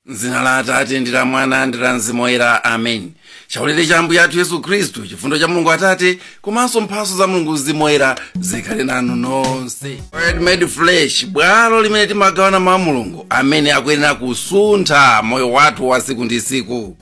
Zina la Atate ndi la Mwana ndi la Mzimu Woyera. Amen. Chaulere cha Ambuye athu Yesu Khristu, chifundo cha Mulungu Atate, komanso mphatso za Mulungu Mzimu Woyera zikhale nanu nonse. Word made flesh, bwalo limene timagawana mawu a Mulungu amene akuyenera kusuntha moyo wathu wa siku ndi siku.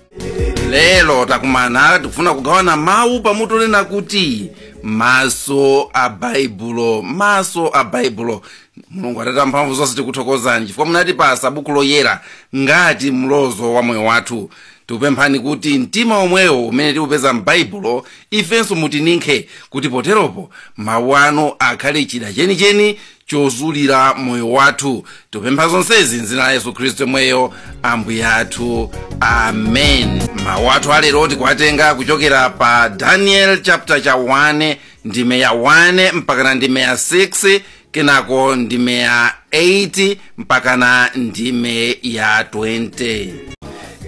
Lero takumana tikufuna kugawana mawu pamutu lena kuti maso a Baibulo. Maso a Baibulo. Mulungu Atate mphamvu zonse tikuthokozani chifukwa munatipasa buku loyera ngati mlozo wa moyo wathu. Tikupemphani kuti mtima omwewo umene tikupeza m'Baibulo ifenso mutininke kuti poteropo mawu anu akhale chida chenicheni chozulira moyo wathu. Tikupempha zonsezi m'dzina la Yesu Khristu mweyo Ambuye athu. Amen. Mawu athu alero tikuwatenga kuchokera pa Daniel chapter cha 1 ndime ya 1 mpakana ndime ya 6 kenako ndime ya 8 mpakana ndime ya 20.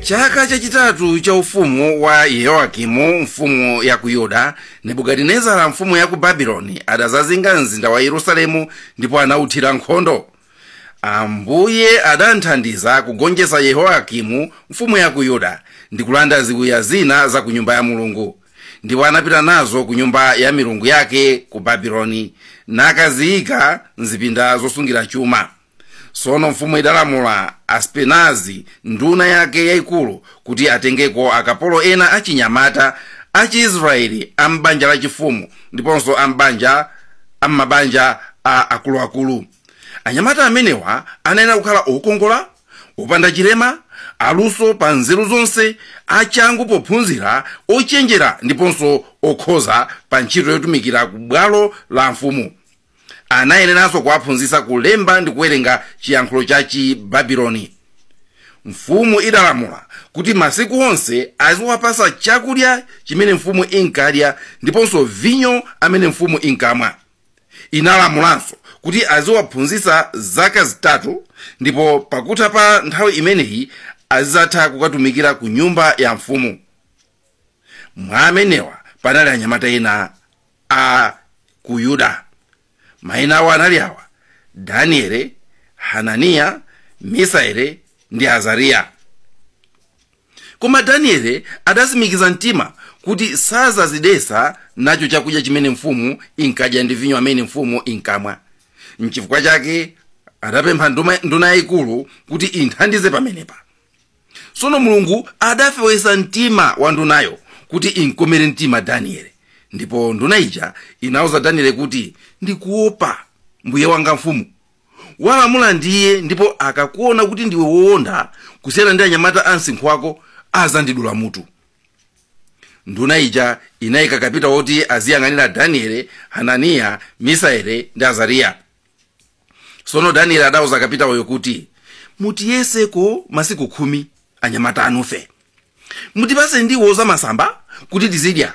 Chaka chachitatu cha ufumu wa Yehoyakimu mfumu ya ku Yuda, Nebukadinezara mfumu ya ku Babuloni adazazinga mzinda wa Yerusalemu ndipo anauthira nkhondo. Ambuye adanthandiza kugonjetsa Yehoyakimu mfumu ya ku Yuda ndi kulanda ziwiya zina za ku nyumba ya Mulungu, ndipo anapita nazo ku nyumba ya milungu yake ku Babuloni nakaziyika mzipinda zosungira chuma. Sono mfumu idalamula Aspenazi nduna yake yayikulu kuti atengeko akapolo ena achinyamata achi-Israeli ambanja la chifumu ndiponso amabanja a akuluakulu. Anyamata amenewa anayenera kukhala okongola, opanda chilema, aluso pa nzeru zonse, achangu pophunzira, ochenjera ndiponso okhoza pa ntchito yotumikira ku bwalo la mfumu. Anayeneranso kuwaphunzitsa kulemba ndi kuwerenga chiyankhulo cha Chibabuloni. Mfumu idalamula kuti masiku onse aziwapasa chakudya chimene mfumu inkadya ndiponso vinyo amene mfumu inkamwa. Inalamulanso kuti aziwaphunzitsa zaka zitatu, ndipo pakutha pa nthawi imeneyi azatha kukatumikira ku nyumba ya mfumu. Mwa amenewa panali anyamata ena a ku Yuda. Mayina awo anali awa: Danieli, Hananiya, Misaeli ndi Azariya. Koma Danieli adasimikiza mtima kuti sazazidesa nacho chakudya chimene mfumu inkadya ndi vinyo amene mfumu inkamwa. N'chifukwa chake adapempha nduna yayikulu kuti inthandize pamenepa. Sono Mulungu adafewetsa mtima wa ndunayo kuti inkomere mtima Danieli, ndipo nduna ija inawuza Danieli kuti ndikuopa mbuye wanga mfumu. Walamula ndiye ndipo akakuona kuti ndiwe woonda kusiyana ndi anyamata ansinkhu wako azandidula mutu. Nduna ija inayika kapita woti aziyang'anira Danieli, Hananiya, Misaeli ndi Azariya. Sono Danieli adawuza kapita wayo kuti mutiyeseko masiku 10 anyamata anufe. Mutipase ndiwo za masamba kuti tizidya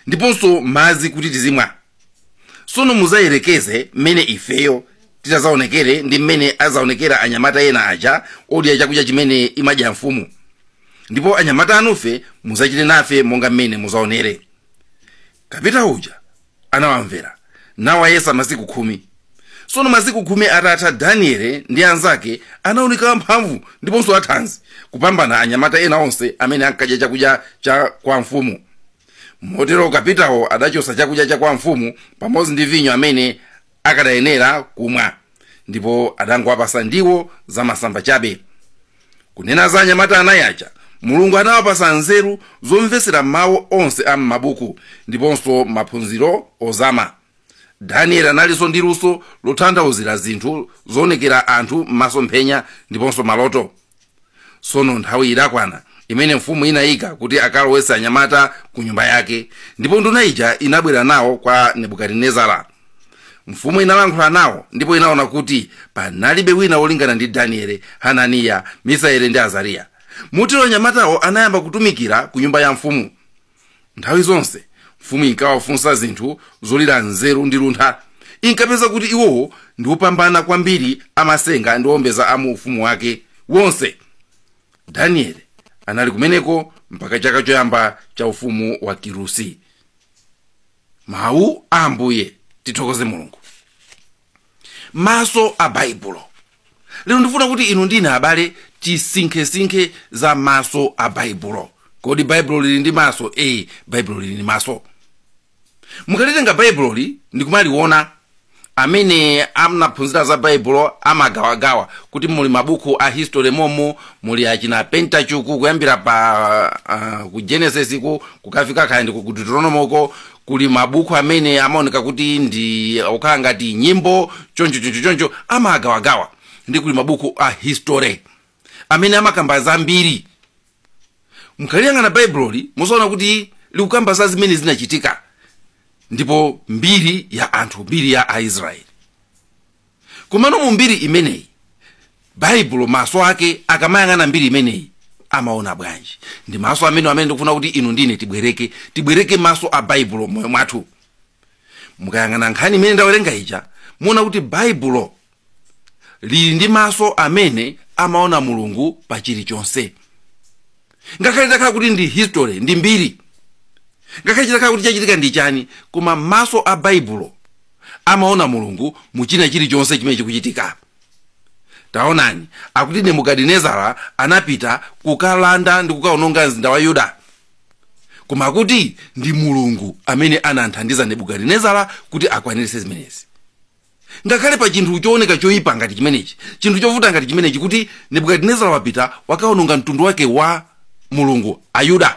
ndiponso madzi kuti tizimwa. Sono muzayerekeze mmene ifeyo titazaonekere ndi mmene azaonekera anyamata ena aja odya chakudya chimene imadya mfumu, ndipo anyamata anufe muzachite nafe monga mmene muzaonere. Kapita uja anawamvera nawayesa masiku 10. Sono masiku 10 atatha, Danieli ndi anzake anaoneka mphamvu ndiponso athanzi kupambana anyamata ena onse amene ankadya chakudya cha kwa mfumu. Motero kapitawo adachosa chakudya cha kwa mfumu pamodzi ndi vinyo amene akadayenera kumwa, ndipo adangowapasa ndiwo za masamba chabe. Kunena za anyamata anayi aja, Mulungu anawapasa nzeru zomvetsera mawu onse a m'mabuku ndiponso maphunziro ozama. Danieli analinso ndi luso lotanthauzira zinthu zoonekera anthu m'masomphenya ndiponso maloto. Sono nthawi idakwana imene mfumu inayika kuti akalowetse anyamata ku nyumba yake, ndipo nduna ija inabwera nawo kwa Nebukadinezara. Mfumu inalankhula nawo ndipo inaona kuti panalibe wina wolingana ndi Danieli, Hananiya, Misaeli ndi Azariya. Motero anyamatawo anayamba kutumikira ku nyumba ya mfumu. Nthawi zonse mfumu inkawafunsa zinthu zolira nzeru ndi luntha. Inkapeza kuti iwowo ndi opambana kwambiri amasenga ndi owombeza a mu ufumu wake wonse. Danieli anali kumeneko mpaka chaka choyamba cha ufumu wa Kirusi. Mawu a Ambuye. Tithokoze Mulungu. Maso a Baibulo. Lero ndifuna kuti inu ndine abale tisinke za maso a Baibulo. Kodi Baibulo lili ndi maso? Baibulo lili ndi maso. Mukalitenga Baibulo ndikumaliona amene amnaphunzira za Baibulo amagawagawa kuti muli mabuku a history momo, muli achina Pentateuch kuyambira pa ku Genesis kukafika kandi ku Deuteronomy kuli mabuku amene amaoneka kuti ndi okhala ngati nyimbo choncho amagawagawa. Ndi kuli mabuku a history amene amakamba zambiri. Mukaliyang'ana Baibulo musaona kuti likukamba za zimene zinachitika ndipo mbiri ya anthu, mbiri ya Aisraeli. Komano mu mbiri imeneyi Baibulo maso ake akamayang'ana mbiri imeneyi amaona bwanji? Ndi maso amene ndikufuna kuti inu ndine tibwereke maso a Baibulo moyo mwathu. Mukayang'ana nkhani imene ndawerenga ija muona kuti Baibulo lili ndi maso amene amaona Mulungu pa chilichonse. Ngakhale takhala kuti ndi history, ndi mbiri, ngakhale takhala kuti chachitika ndi chani, koma maso a Baibulo amaona Mulungu mu china chilichonse chimene chikuchitika. Taonani akuti Nebukadinezara anapita kukalanda ndi kukaononga mzinda wa Yuda, koma kuti ndi Mulungu amene anathandiza Nebukadinezara kuti akwaniritse zimenezi. Ngakhale pa chinthu chooneka choyipa ngati chimenechi, chinthu chovuta ngati chimenechi, kuti Nebukadinezara wapita wakaononga mtundu wake wa Mulungu Ayuda.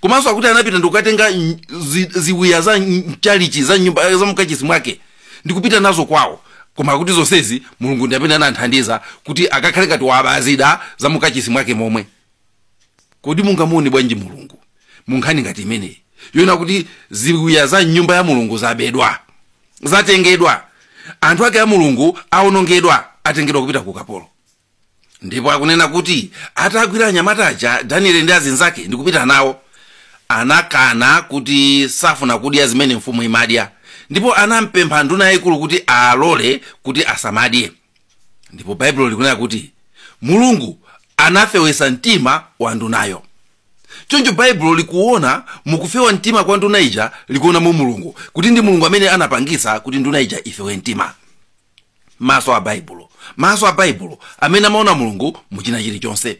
Komanso akuti anapita ndikukatenga ziwiya za chalichi za nyumba za mkachisi mwake ndikupita nazo kwawo, koma akuti zonsezi Mulungu ndi amene anathandiza kuti akakhale kati wabazida za mkachisi mwake momwe. Kodi mungamuone bwanji Mulungu munkhani ngati imeneyi yoona kuti ziwiya za nyumba ya Mulungu zabedwa, zatengedwa, anthu ake a Mulungu aonongedwa, atengedwa kupita ku ukapolo? Ndipo akunena kuti atagwira anyamataja Daniel ndi azinzake ndikupita nawo, anakana kuti safuna kudya zimene mfumu imadya, ndipo anampempha nduna yayikulu kuti alole kuti asamadye. Ndipo Baibulo likunena kuti Mulungu anafewesa mtima wa ndunayo. Choncho Baibulo likuona mukufewa mtima kwa nduna ija likuona mu Mulungu, kuti ndi Mulungu amene anapangisa kuti nduna ija ifewe mtima. Maso a Baibulo amene amaona Mulungu muchina chilichonse.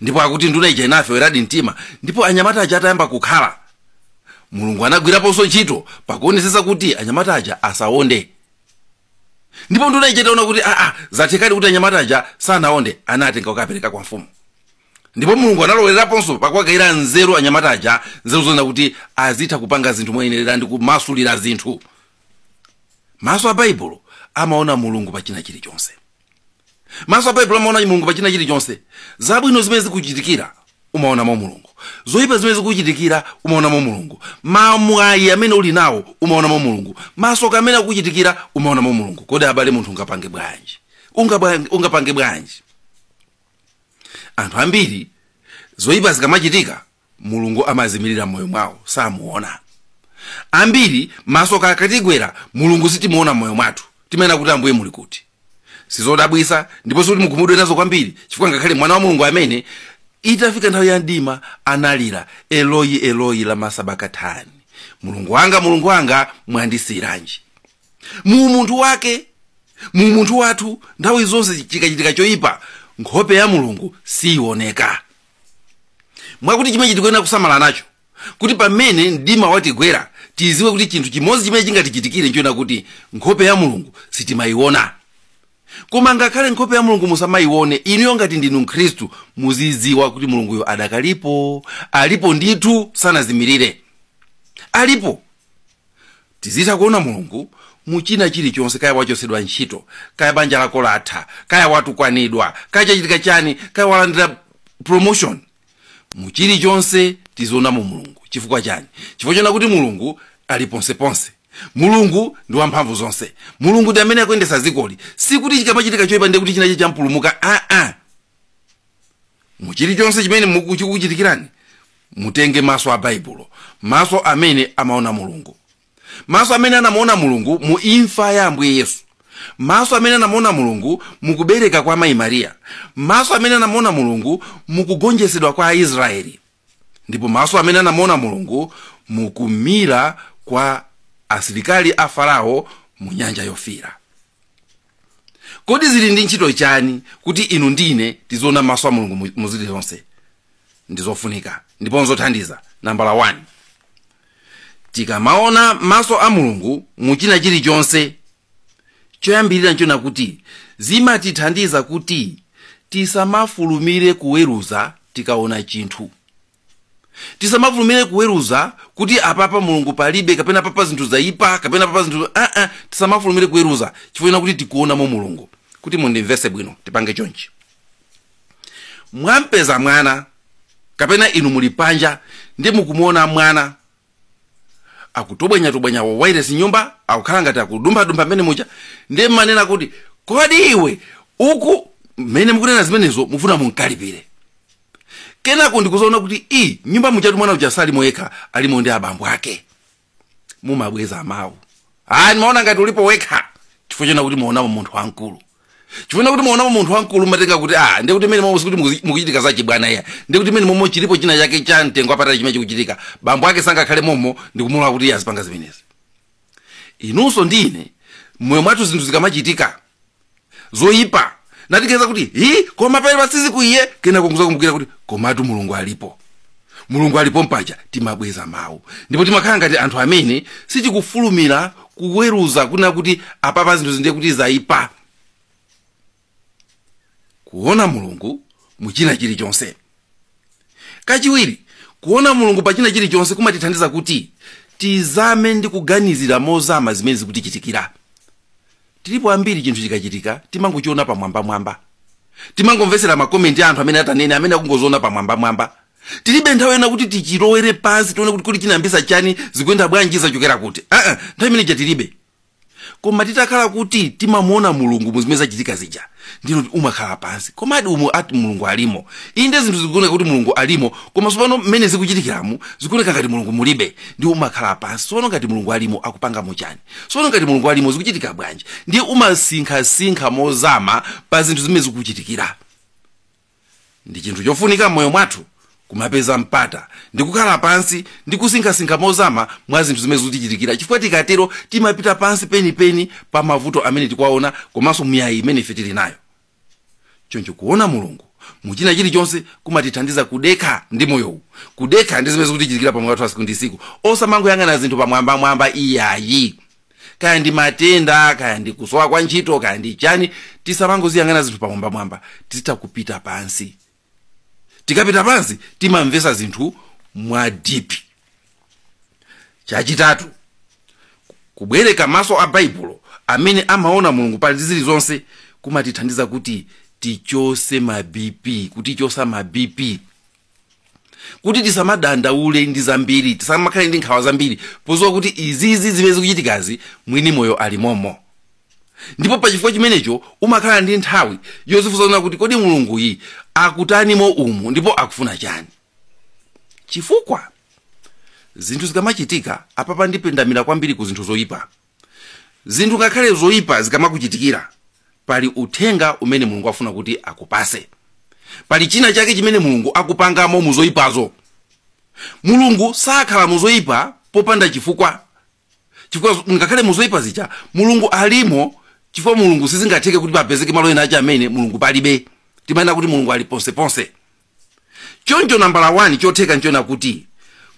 Ndipo akuti nduna ija inafeweradi mtima, ndipo anyamataja atayamba kukhala, Mulungu anagwiraponso ntchito pakuonesesa kuti anyamataja asawonde. Ndipo nduna ija itaona kuti zathekadi kuti anyamataja sanaonde, anatenga kukapereka kwa mfumu. Ndipo Mulungu analoweraponso pakuwakayira nzeru anyamataja, nzeru zona kuti azitha kupanga zinthu moyenerera ndi kumasulira zinthu. Maso a Baibulo amaona Mulungu pa china chilichonse. Maso a Baibulo amaona Mulungu pa china chilichonse. Zabwino zimene zikuchitikira umaona mo Mulungu, zoyipa zimene zikuchitikira umaona mo Mulungu, mwayi amene uli nawo umaona mo Mulungu, maso kamene akuchitikira umaona mo Mulungu. Kodi abale munthu ungapange bwanji? Ungapange bwanji? Anthu ambiri zoyipa zikamachitika Mulungu amazimirira moyo mwawo, samuona. Ambiri maso kakatigwera Mulungu sitimuona moyo mwathu, timena kuti Ambuye muli kuti. Sizodabwisa ndipo kuti mukumudwe nazo kwambiri, chifukwa ngakhale mwana wa Mulungu amene itafika nthawi ya mdima analira, Eloi Eloi lama sabakthani, Mulungu wanga mwandisiyiranji. Mu munthu wathu nthawi zonse chikachitika choyipa, nkhope ya Mulungu siioneka. Mwakuti chimene tikuyenera kusamala nacho, kuti pamene mdima watigwera tiziwe kuti chinthu chimodzi chimene chingatichitikire nchoona kuti nkhope ya Mulungu sitimayiona. Koma ngakhale nkhope ya Mulungu musamayione, inuyo ngati ndinu Mkhristu muziziwa kuti Mulunguyo adakalipo, alipo ndithu, sanazimirire. Alipo. Tizitha kuona Mulungu muchina chilichonse, kaya wachosedwa ntchito, kaya banja lako latha, kaya watukwanidwa, kaya chachitika chani, kaya walandira promotion. Muchilichonse tiziona mu Mulungu. Chifukwa chani? Chifukwa chona kuti Mulungu ali ponseponse. Mulungu ndi wamphamvu zonse. Mulungu ndi amene akuyendesa zikoli. Sikuti chikamachitika choyipa ndi kuti chinachi champulumuka. Muchilichonse chimene mukuchitikirani, mutenge maso a Baibulo, maso amene amaona Mulungu. Maso amene anamuona Mulungu mu imfa ya Ambuye Yesu. Maso amene anamuona Mulungu mukubereka kwa Mayi Maria. Maso amene anamuona Mulungu mukugonjesedwa kwa Israeli. Ndipo maso amene anamuona Mulungu mukumira kwa asilikali a Farao mu nyanja yofira. Kodi zili ndi ntchito chani kuti inu ndine tizoona maso a Mulungu muzili zonse? Ndizofunika ndipo nzothandiza. Nambala 1, tikamaona maso a Mulungu muchina chilichonse, choyambirira nchona kuti zimatithandiza kuti tisamafulumire kuweruza tikaona chinthu. Tisamafulumire kuweruza kuti apapa Mulungu palibe, kapena papa zinthu zaipa, kapena papa zinthu tisamafulumire kuweruza chifukwa kuti tikuona mo Mulungu. Kuti mundimvese bwino, tipange chonchi. Mwampeza mwana, kapena inu muli panja ndi mukumuona mwana akutobwenya wawaire sinyumba, akukhala ngati akudumba mmene mucha, ndi manena kuti kodi iwe uku mmene mukunena zimenezo mufuna munkalipire. Kenako ndikuzoona kuti nyumba muchatu mwana uja sali moyekha, alimo ndi abambo ake. Mumabweza mawu. Nimaona ngati ulipo wekha chifukwa chona kuti muona munthu wankulu. Chifuna kuti muona munthu wankulu matenga kuti ndi kuti mene momwe kuti mukuchitika za chibwana iya. Ndi kuti mene momwe chilipo china chake cha mtengo apatali chimene chikuchitika. Bambo ake sangakhale momwe ndikumulwa kuti azipanga zimenezi. Inunso ndine moyo mwathu zinthu zikamachitika zoyipa, natikeza kuti koma pali pasizi kuiye, kena kumbukira kuti komatu Mulungu alipo. Mulungu alipo mpaja, timabweza mawu. Ndipo timakhala ngati anthu amene sitikufulumira kuweruza kuna kuti apapa zinthu zinde kuti zaipa. Kuona Mulungu muchina chilichonse. Kachiwiri, kuona Mulungu pachina chilichonse kumatithandiza kuti tizame ndi kuganizira mozama zimene zikutichitikira. Tilipo ambiri chinthu chikachitika timangochiona pamwamba. Timangomvesera makomenti anthu amene atanene, amene akungozoona pamwamba. Tilibe nthawi ena kuti tichilowere pansi tione kuti chinambisa chani, zikuyenda bwanji, zachokera kuti. Nthawi imene tilibe. Koma titakhala kuti timamuona Mulungu muzimene zachitika zija, ndilo umakhala pansi. Komadi umu ati Mulungu alimo. Inde zinthu zikuoneka kuti Mulungu alimo, koma sopano mmene zikuchitikiramu zikuoneka ngati Mulungu mulibe. Ndi umakhala pansi. Sopano ngati Mulungu alimo akupanga muchani. Sopano ngati Mulungu alimo zikuchitika bwanji. Ndi umasinkha mozama pa zinthu zimene zikuchitikira. Ndi chinthu chofunika moyo mwathu kumapeza mpata ndi kukhala pansi ndi kusinkha mozama mwa zinthu zimene zikuchitikira. Chifukwa tikatero timapita pansi penipeni pa mavuto amene tikwaona, komanso miyayi imene ife tili nayo. Choncho kuona Mulungu muchina chilichonse kumatithandiza kudekha ndi moyo. Kudekha ndi zimene zikuchitikira pamoyo wathu siku ndi siku. Osamangoyang'ana zinthu pamwamba iyayi. Kaya ndi matenda, kaya ndi kusowa kwa ntchito, kaya ndi chani, tisamangoziyang'ana zinthu pamwamba. Tizita kupita pansi. Tikapita pansi timamvesa zinthu mwa dipi. Chachitatu, kubwereka maso a Baibulo amene amaona Mulungu pa zili zonse kumatithandiza kuti tichose maBP, kuti chosa maBP. Kuti tisamadandaule ndi zambiri, tisamakhale ndi nkhawa zambiri, pozowa kuti izizi zimene zikuchitikazi mwini moyo alimomo. Ndipo pa chifukwa chimenecho umakhala ndi nthawi yozifunsa kuti kodi Mulungu akutanimo umu ndipo akufuna chani. Chifukwa zinthu zikamachitika apapa ndipendamira kwambiri ku zinthu zoyipa. Zinthu ngakhale zoyipa zikamakuchitikira, pali uthenga umene Mulungu afuna kuti akupase. Pali china chake chimene Mulungu akupangamo muzoyipazo. Mulungu sakhala muzoyipa popanda chifukwa. Chifukwa ngakhale muzoyipa zija Mulungu alimo, chifukwa Mulungu sizingatheke kuti papezeke malo ena acha amene Mulungu palibe. Timanena kuti Mulungu ali ponse. Choncho nambala 1 chotheka nchona kuti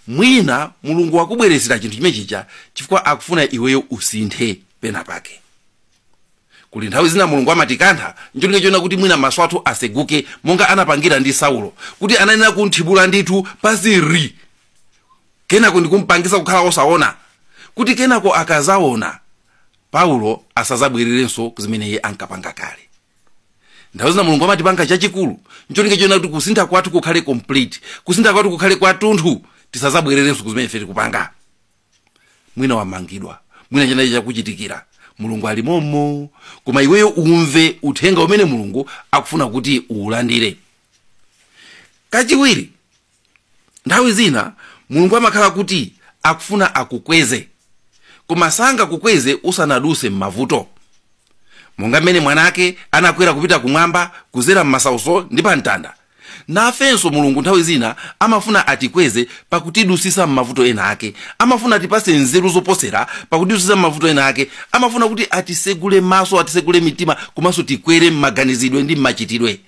mwina Mulungu wakubweresera chinthu chimechicha chifukwa akufuna iweyo usinthe pena pake. Kuli nthawi zina Mulungu amatikantha ncholinga chona kuti mwina maso athu aseguke, monga anapangira ndi Saulo kuti ananena kunthibula ndithu pasiri. Kenako ndikumpangisa kukhala osaona, kuti kenako akazaona Paulo asazabwererenso kuzimene iye ankapanga kale. Nthawi zina Mulungu amatipanga chachikulu ncholinga chona kuti kusintha kwathu kukhale complete, kusintha kwathu kukhale kwathunthu, tisazabwererenso kuzimene ife tikupanga. Mwina wamangidwa, mwina china chakuchitikira, Mulungu alimomo, koma iweyo umve uthenga umene Mulungu akufuna kuti uulandire. Kachiwiri, nthawi zina Mulungu amakhala kuti akufuna akukweze, koma sanga kukweze usanaduse m'mavuto. Monga mmene mwanake anakwera kupita kumwamba kuzera m'masauso ndi pa mtanda, nafenso mulungu nthawi zina amafuna atikweze pakutidusisa m'mavuto ena ake, amafuna atipase nzeru zoposera pakutidusisa m'mavuto ena ake, amafuna kuti atisegule maso, atisegule mitima, komanso tikwere m'maganizidwe ndi m'machitidwe.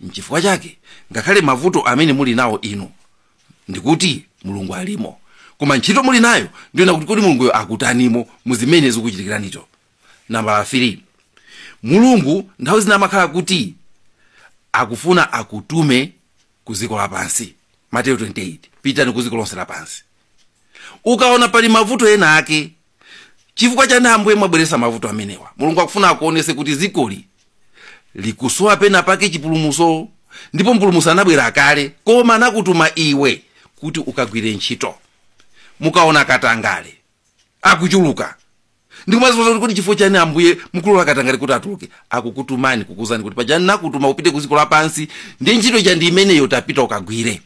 N'chifukwa chake ngakhale mavuto amene muli nawo inu ndikuti mulungu alimo, koma ntchito muli nayo ndiona kuti kodi mulunguyo akutanimo muzimene zikuchitikiranicho. Nambala 3, mulungu nthawi zina amakhala kuti akufuna akutume ku dziko lapansi. Mateyu 28, pitani ku dziko lonse lapansi. Ukaona pali mavuto ena ake, chifukwa chani Ambuye mwabweresa mavuto amenewa? Mulungu akufuna akuonese kuti dzikoli likusowa pena pake chipulumuso, ndipo mpulumuso anabwera kale, koma anakutuma iwe kuti ukagwire ntchito. Mukaona katangale akuchuluka, ndikumazifunsa kuti chifukwa chani Ambuye mukulola katangale kuti atuluke? Akukutumani kukuzani kuti pajani nakutuma upite ku dziko lapansi, ndi ntchito chandi imeneyo tapita ukagwire.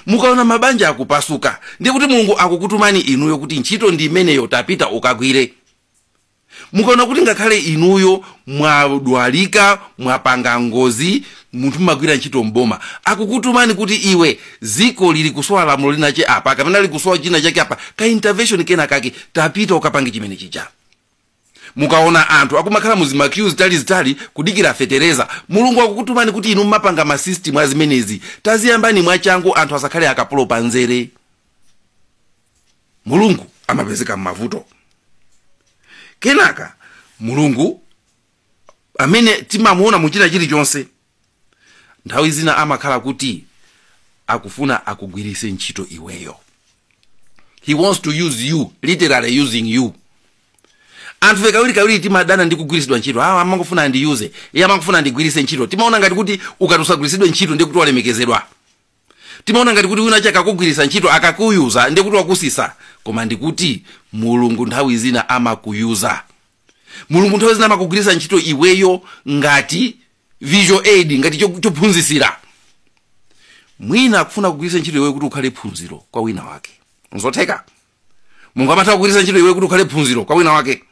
Mukaona mabanja akupasuka, ndiye kuti Mulungu akukutumani inuyo kuti ntchito ndi imeneyo tapita ukagwire. Mukaona kuti ngakhale inuyo mwadwalika, mwapanga ngozi, munthu magwira ntchito mboma, akukutumani kuti iwe dziko lili kusowa lamulo linache apa, kapena lili kusowa china chake apa, ka intervention kena kake tapita ukapange chimene chija. Mukaona anthu akumakhala muzimakiyu zitali kudikira fetereza, Mulungu akukutumani kuti inu mmapanga ma system azimenezi, taziyambani mwachangu anthu asakhale akapulo panzere. Mulungu amapezeka m'mavuto. Kenaka mulungu amene timamuona muchina chilichonse, nthawi zina amakhala kuti akufuna akugwirise ntchito iweyo. He wants to use you, literally using you. Anthu kawiri timadana ndi kugwirisidwa ntchito. Amangofuna andiyuze, iye amangofuna ndigwirise ntchito. Timaona ngati kuti ukatusagwirisidwe ntchito ndi kuti walemekezedwa. Timaona ngati kuti wina chaka akakugwirisa ntchito akakuyuza ndi kuti wakusisa. Koma ndikuti mulungu nthawi zina amakuyuza. Mulungu nthawi zina amakugwirisa ntchito iweyo ngati visual aid, ngati chophunzisira. Mwina akufuna kugwirisa ntchito iweyo kuti ukhale phunziro kwa wina wake. Nzotheka. Mulungu amatha kugwirisa ntchito iweyo kuti ukhale phunziro kwa wina wake.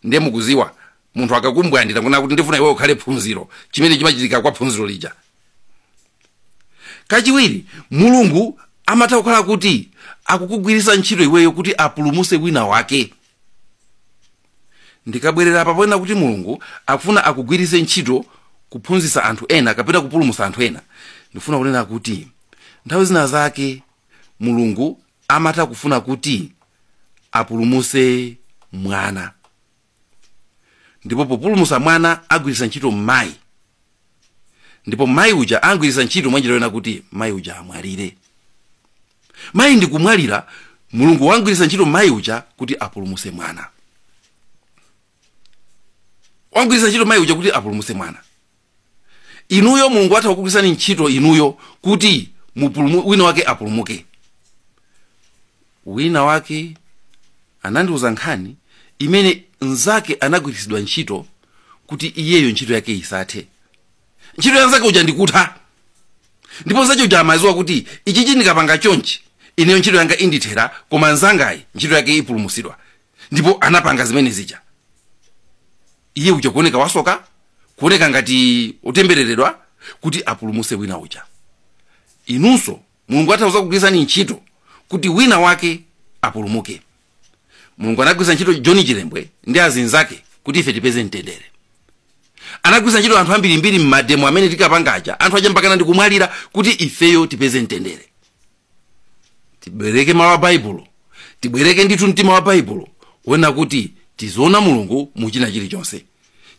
Ndiye mukuziwa munthu akakumbwandira kuna kuti ndifuna iweyo ukhale phunziro, chimene chimachitika kwa phunziro lija. Kachiwiri, mulungu amatha kukhala kuti akukugwirisa ntchito iweyo kuti apulumuse wina wake. Ndikabwerera papona kuti mulungu akufuna akugwirise ntchito kuphunzisa anthu ena kapena kupulumusa anthu ena, ndifuna kunena kuti nthawi zina zake mulungu amatha kufuna kuti apulumuse mwana. Ndipo populumusa mwana agwirisa ntchito mayi, ndipo mayi uja agwirisa ntchito mwanjira yona kuti mayi uja amwalire. Mayi ndikumwalira, mulungu wangwirisa ntchito mayi uja kuti apulumuse mwana. Wangwirisa ntchito mayi uja kuti apulumuse mwana. Inuyo mulungu atha kugwirisani ntchito inuyo kuti wina wake apulumuke. Wina wake anandiuza nkhani imene nzake anagwirisidwa ntchito kuti iyeyo ntchito yake isathe. Ntchito ya nzake uja ndikutha. Ndipo nzake uja amaziwa kuti ichi ndikapanga chonchi ineyo ntchito yanga indithera, koma nzangayi ntchito yake ipulumusidwa. Ndipo anapanga zimene zija. Iye uja kuoneka wasoka, kuoneka ngati utembereredwa kuti apulumuse wina uja. Inunso mulungu atha kugwirisani ntchito kuti wina wake apulumuke. Mulungu anagwirisa ntchito John Chilembwe ndi azinzake kuti ife tipeze mtendere. Anagwirisa ntchito anthu ambirimbiri mmademo amene tikapangaja, anthu aja mpakana ndi kumwalira kuti ifeyo tipeze mtendere. Tibwereke mawu a Baibulo, tibwereke ndithu mtima wa Baibulo, wena kuti tizoona mulungu muchina chilichonse.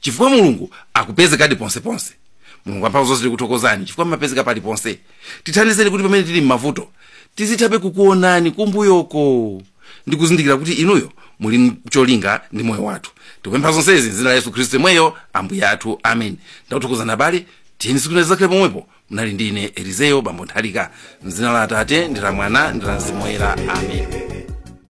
Chifukwa mulungu akupezekadi ponseponse. Mulungu amphamvu zonse tikuthokozani chifukwa mapezeka pali ponse. Tithandizeni kuti pamene tili m'mavuto tizithabe kukuonani kumbuyoko ndi kuzindikira kuti inuyo muli cholinga ndi moyo wathu. Tikupempha zonsezi m'dzina la Yesu Khristu mweyo Ambuye athu. Amen. Ndakuthokozani abale, tiyeni siku zakhale pomwepo. Munali ndi ine Elizeo Nthalika, m'dzina la Atate ndi la Mwana ndi la Mzimu Woyera. Amen.